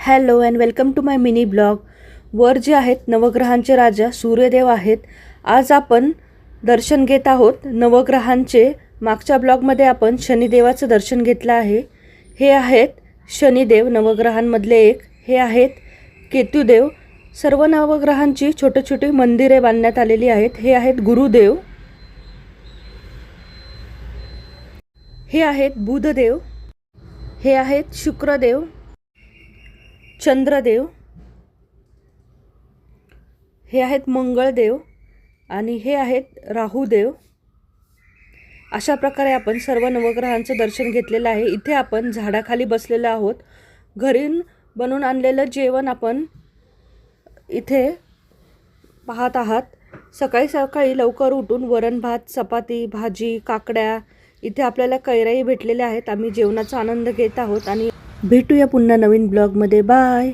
Hello and welcome to my mini blog. वर जे आहेत नवग्रहांचे राजा सूर्यदेव आहेत. आज आपण दर्शन घेत आहोत नवग्रहांचे. मागच्या ब्लॉगमध्ये आपण शनिदेवाचं दर्शन घेतलं आहे. हे आहेत शनिदेव नवग्रहांमधले एक. हे आहेत केतुदेव. सर्व नवग्रहांची छोटी छोटी मंदिरे बांधण्यात आलेली आहेत. हे आहेत गुरुदेव. हे आहेत बुधदेव. हे आहेत शुक्रदेव, चंद्रदेव. हे आहेत मंगळदेव आणि हे आहेत राहुदेव. अशा प्रकारे आपण सर्व नवग्रहांचं दर्शन घेतलेलं आहे. इथे आपण झाडाखाली बसलेलो आहोत. घरून बनवून आणलेलं जेवण आपण इथे पाहत आहात. सकाळी सकाळी लवकर उठून वरण भात, चपाती, भाजी, काकड्या, इथे आपल्याला कैऱ्याही भेटलेल्या आहेत. आम्ही जेवणाचा आनंद घेत आहोत आणि भेटूया पुन्हा नवीन ब्लॉगमध्ये. बाय.